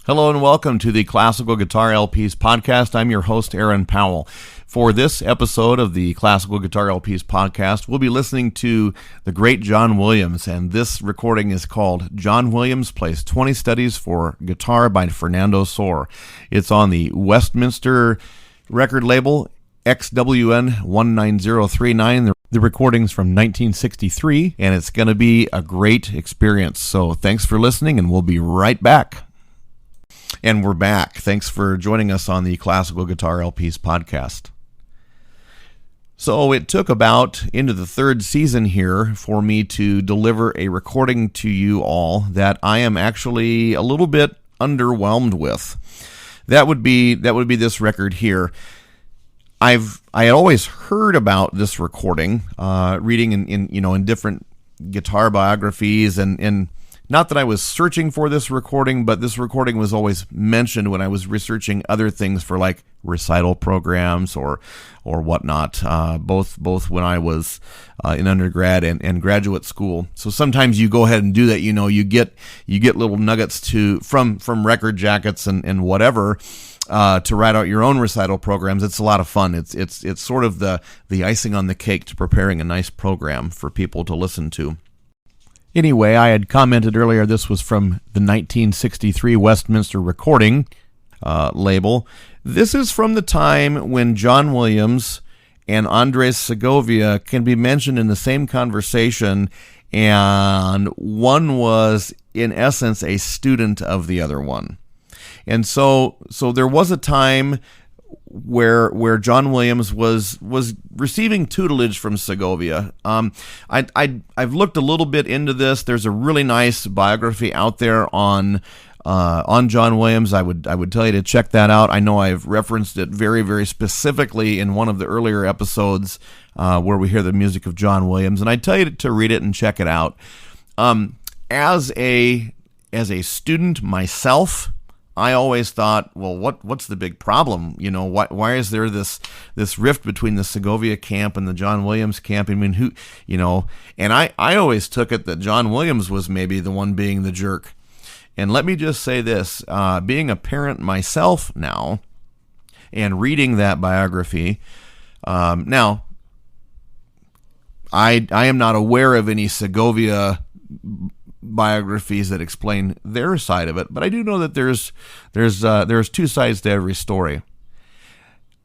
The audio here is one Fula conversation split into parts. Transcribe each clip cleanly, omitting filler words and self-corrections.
Hello and welcome to the Classical Guitar LPs podcast. I'm your host, Aaron Powell. For this episode of the Classical Guitar LPs podcast, we'll be listening to the great John Williams, and this recording is called John Williams Plays 20 Studies for Guitar by Fernando. It's on the Westminster record label, XWN 19039. The recording's from 1963, and it's going to be a great experience. So thanks for listening, and we'll be right back. And we're back. Thanks for joining us on the Classical Guitar LPs podcast. So it took about into the third season here for me to deliver a recording to you all that I am actually a little bit underwhelmed with. That would be this record here. I had always heard about this recording, reading in different guitar biographies, and not that I was searching for this recording, but this recording was always mentioned when I was researching other things for like recital programs or whatnot, both when I was in undergrad and graduate school. So sometimes you go ahead and do that. You get little nuggets from record jackets and whatever to write out your own recital programs. It's a lot of fun. It's sort of the icing on the cake to preparing a nice program for people to listen to. Anyway, I had commented earlier this was from the 1963 Westminster recording label. This is from the time when John Williams and Andres Segovia can be mentioned in the same conversation, and one was, in essence, a student of the other one. And so there was a time where John Williams was receiving tutelage from Segovia. I've looked a little bit into this. There's a really nice biography out there on John Williams. I would tell you to check that out. I know I've referenced it very, very specifically in one of the earlier episodes where we hear the music of John Williams, and I tell you to read it and check it out. As a student myself, I always thought, well, what's the big problem? Why is there this rift between the Segovia camp and the John Williams camp? I mean, and I always took it that John Williams was maybe the one being the jerk. And let me just say this, being a parent myself now and reading that biography, now, I am not aware of any Segovia biographies that explain their side of it, but I do know that there's two sides to every story.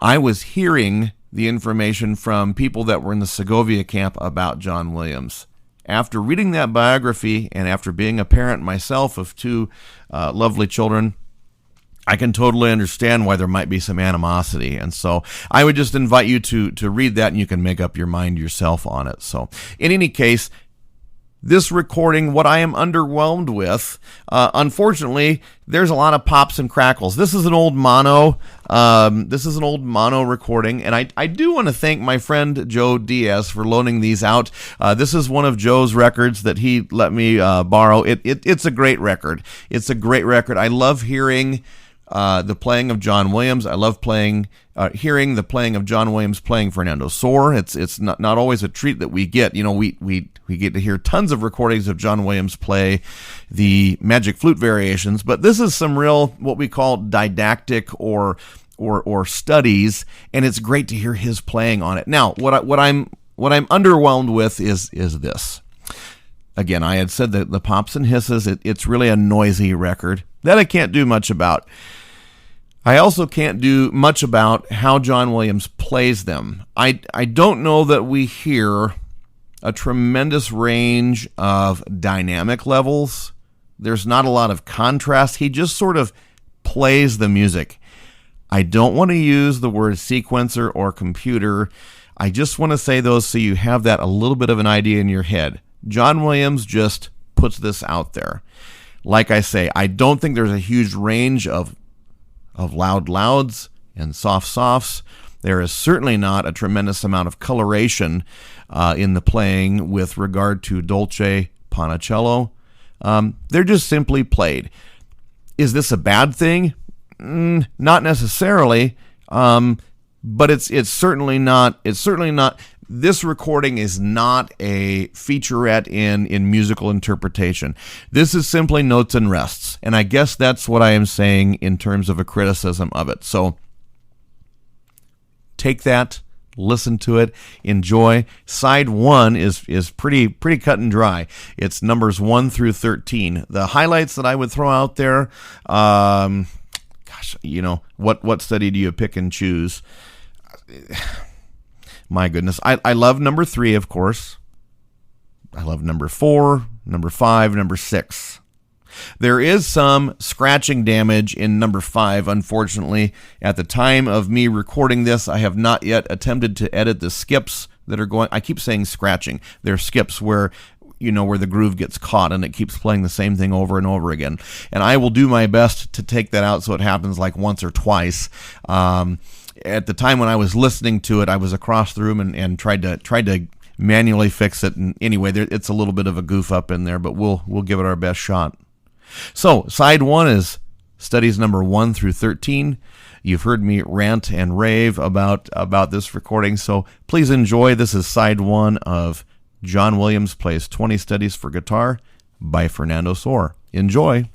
I was hearing the information from people that were in the Segovia camp about John Williams. After reading that biography and after being a parent myself of two lovely children, I can totally understand why there might be some animosity. And so I would just invite you to read that, and you can make up your mind yourself on it. So in any case, this recording, what I am underwhelmed with, unfortunately, there's a lot of pops and crackles. This is an old mono. Recording, and I do want to thank my friend Joe Diaz for loaning these out. This is one of Joe's records that he let me borrow. It's a great record. It's a great record. I love hearing the playing of John Williams. I love hearing the playing of John Williams playing Fernando. It's not always a treat that we get. We get to hear tons of recordings of John Williams play the Magic Flute variations, but this is some real what we call didactic or studies, and it's great to hear his playing on it. Now, what I'm underwhelmed with is this. Again, I had said that the pops and hisses, it's really a noisy record that I can't do much about. I also can't do much about how John Williams plays them. I don't know that we hear a tremendous range of dynamic levels. There's not a lot of contrast. He just sort of plays the music. I don't want to use the word sequencer or computer. I just want to say those so you have that a little bit of an idea in your head. John Williams just puts this out there. Like I say, I don't think there's a huge range of loud louds and soft softs. There is certainly not a tremendous amount of coloration in the playing with regard to Dolce Ponicello. They're just simply played. Is this a bad thing? Not necessarily, but it's certainly not this recording is not a featurette in musical interpretation. This is simply notes and rests, and I guess that's what I am saying in terms of a criticism of it. So take that, listen to it, enjoy. Side 1 is pretty cut and dry. It's numbers 1 through 13. The highlights that I would throw out there, what study do you pick and choose? My goodness. I love number 3, of course. I love number 4, number 5, number 6. There is some scratching damage in number 5, unfortunately. At the time of me recording this, I have not yet attempted to edit the skips that are going. I keep saying scratching. They're skips where the groove gets caught and it keeps playing the same thing over and over again. And I will do my best to take that out so it happens like once or twice. At the time when I was listening to it, I was across the room and tried to manually fix it. And anyway, it's a little bit of a goof up in there, but we'll give it our best shot. So, side 1 is studies number 1 through 13. You've heard me rant and rave about this recording, so please enjoy. This is side 1 of John Williams Plays 20 Studies for Guitar by Fernando Soar. Enjoy.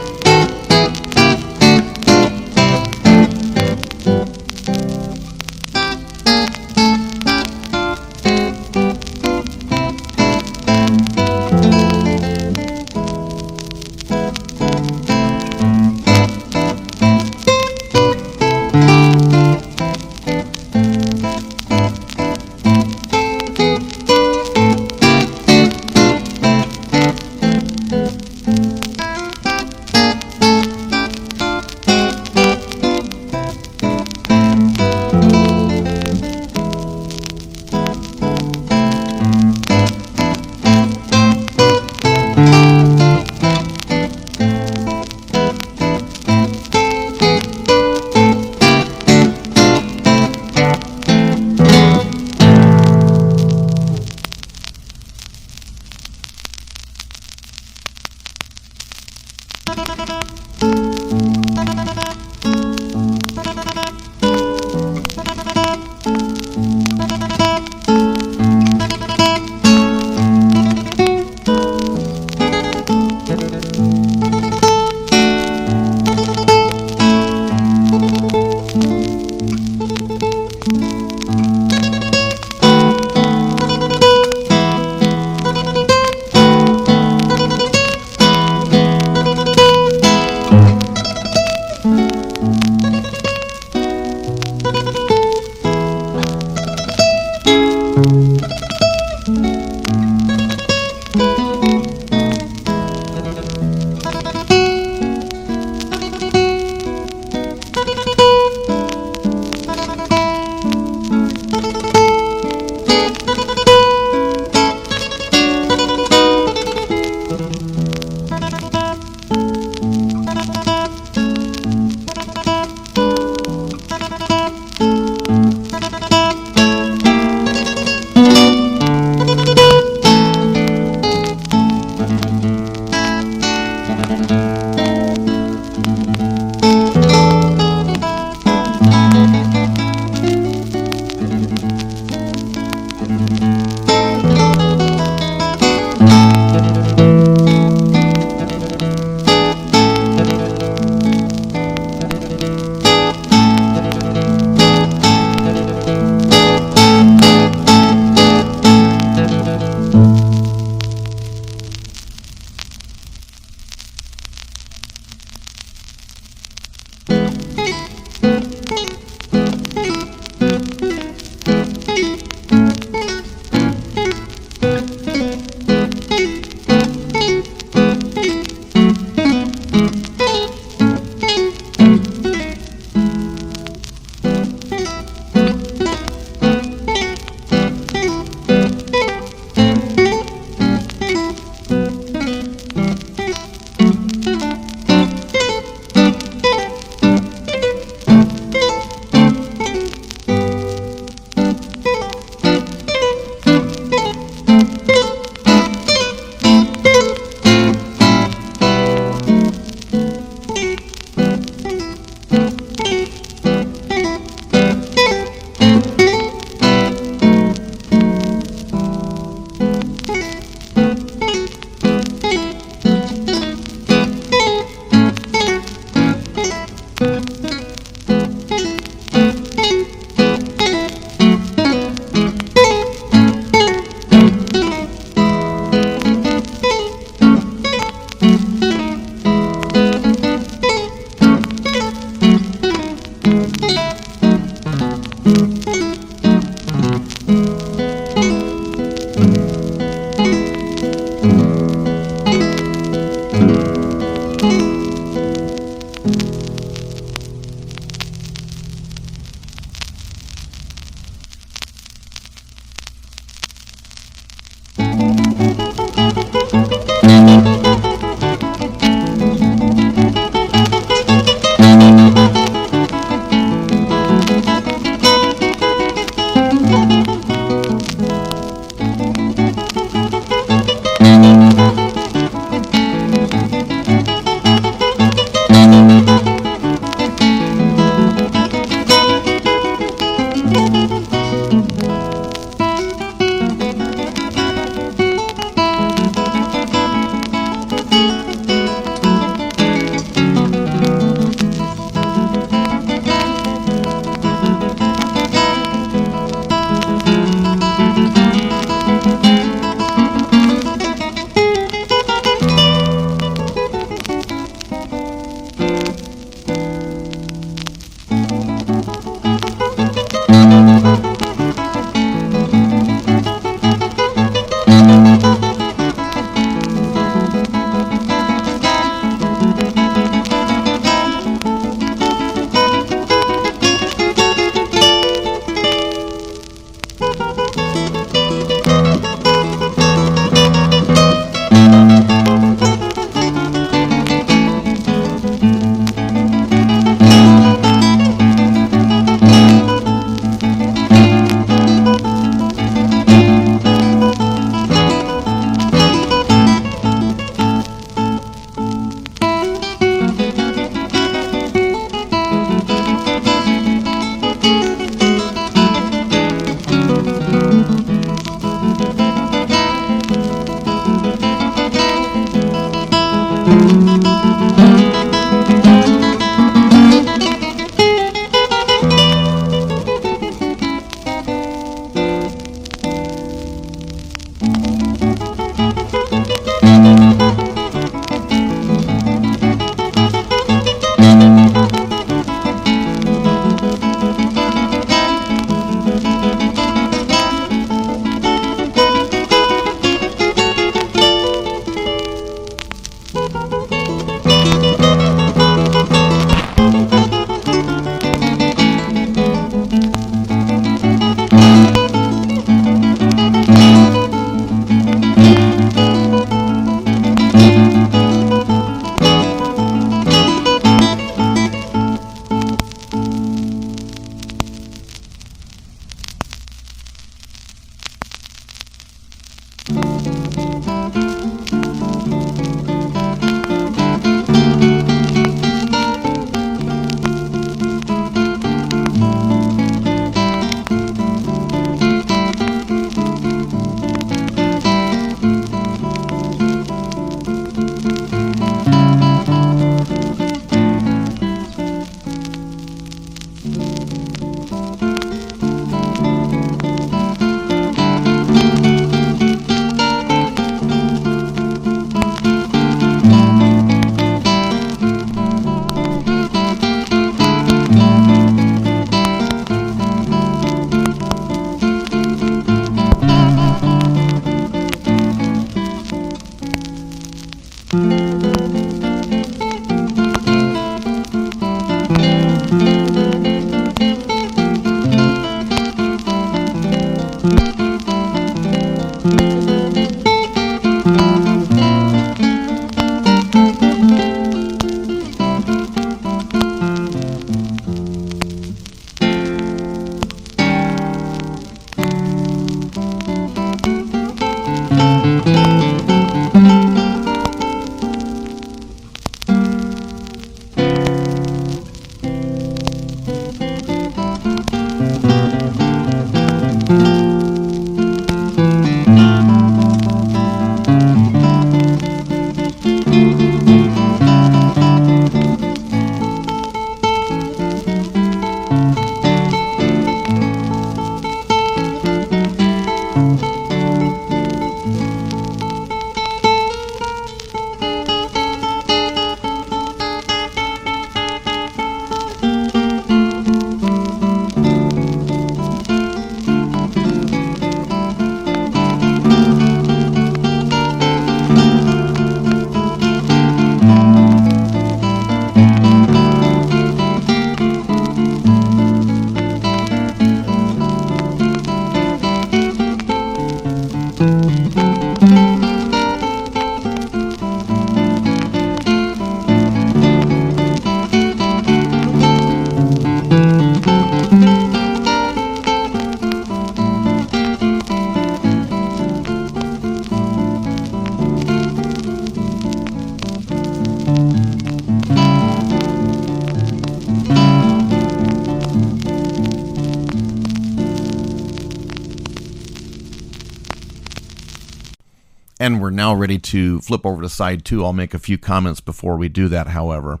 And we're now ready to flip over to side 2. I'll make a few comments before we do that, however.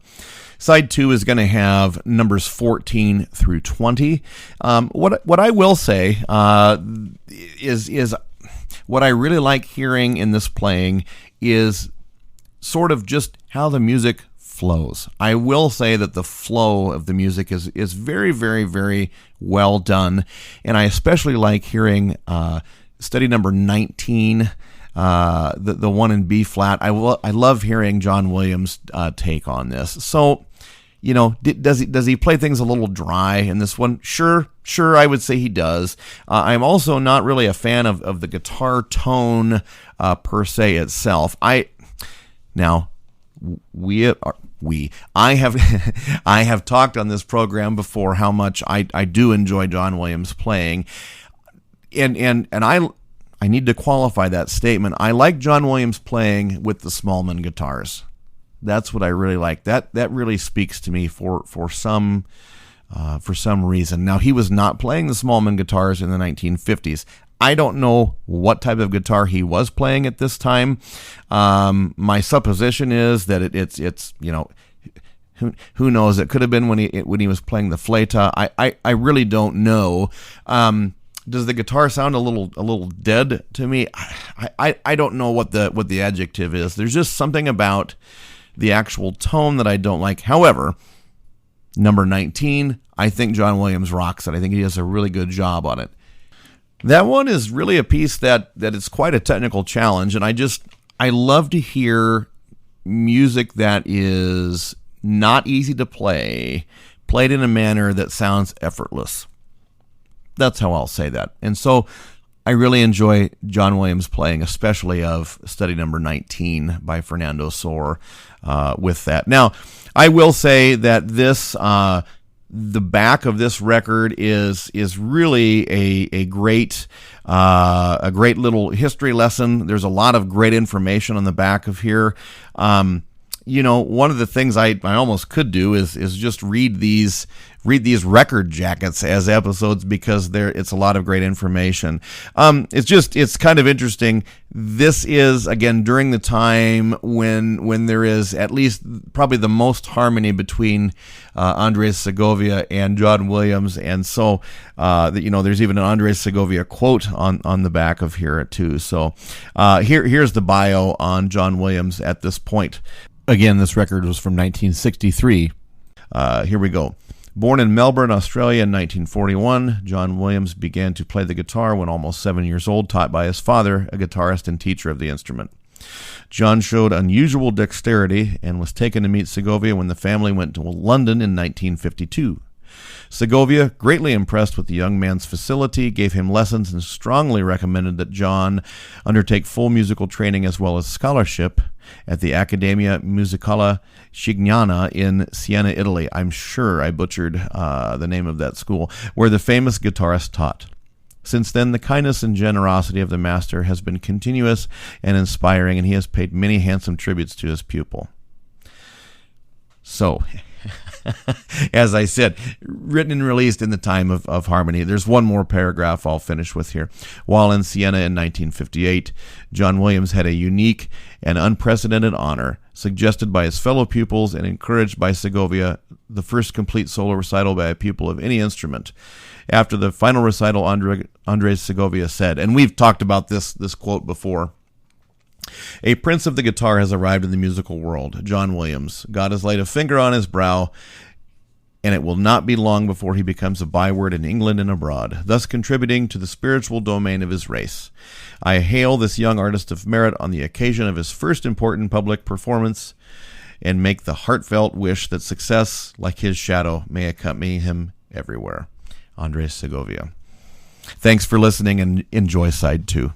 Side 2 is going to have numbers 14 through 20. What I will say is what I really like hearing in this playing is sort of just how the music flows. I will say that the flow of the music is very, very, very well done, and I especially like hearing study number 19. The one in B flat. I love hearing John Williams' take on this. So, does he play things a little dry in this one? Sure, I would say he does. I'm also not really a fan of the guitar tone per se itself. I have talked on this program before how much I do enjoy John Williams playing, and I need to qualify that statement. I like John Williams playing with the Smallman guitars. That's what I really like. That really speaks to me for some reason. Now, he was not playing the Smallman guitars in the 1950s. I don't know what type of guitar he was playing at this time. My supposition is that it's who knows? It could have been when he was playing the flauta. I really don't know. Does the guitar sound a little dead to me? I don't know what the adjective is. There's just something about the actual tone that I don't like. However, number 19, I think John Williams rocks it. I think he does a really good job on it. That one is really a piece that it's quite a technical challenge, and I love to hear music that is not easy to play, played in a manner that sounds effortless. That's how I'll say that. And so I really enjoy John Williams playing, especially of study number 19 by Fernando Sor with that. Now, I will say that this the back of this record is really a great little history lesson. There's a lot of great information on the back of here. One of the things I almost could do is just read these record jackets as episodes, because it's a lot of great information. It's kind of interesting. This is, again, during the time when there is at least probably the most harmony between Andres Segovia and John Williams, and so there's even an Andres Segovia quote on the back of here too. So here's the bio on John Williams at this point. Again, this record was from 1963. Here we go. Born in Melbourne, Australia in 1941, John Williams began to play the guitar when almost 7 years old, taught by his father, a guitarist and teacher of the instrument. John showed unusual dexterity and was taken to meet Segovia when the family went to London in 1952. Segovia, greatly impressed with the young man's facility, gave him lessons and strongly recommended that John undertake full musical training as well as scholarship at the Accademia Musicale Chignana in Siena, Italy. I'm sure I butchered the name of that school, where the famous guitarist taught. Since then, the kindness and generosity of the master has been continuous and inspiring, and he has paid many handsome tributes to his pupil. So, as I said, written and released in the time of harmony. There's one more paragraph I'll finish with here. While in Siena in 1958, John Williams had a unique and unprecedented honor, suggested by his fellow pupils and encouraged by Segovia, the first complete solo recital by a pupil of any instrument. After the final recital, Andres Segovia said, and we've talked about this quote before, "A prince of the guitar has arrived in the musical world, John Williams. God has laid a finger on his brow, and it will not be long before he becomes a byword in England and abroad, thus contributing to the spiritual domain of his race. I hail this young artist of merit on the occasion of his first important public performance, and make the heartfelt wish that success, like his shadow, may accompany him everywhere." Andres Segovia. Thanks for listening, and enjoy side 2.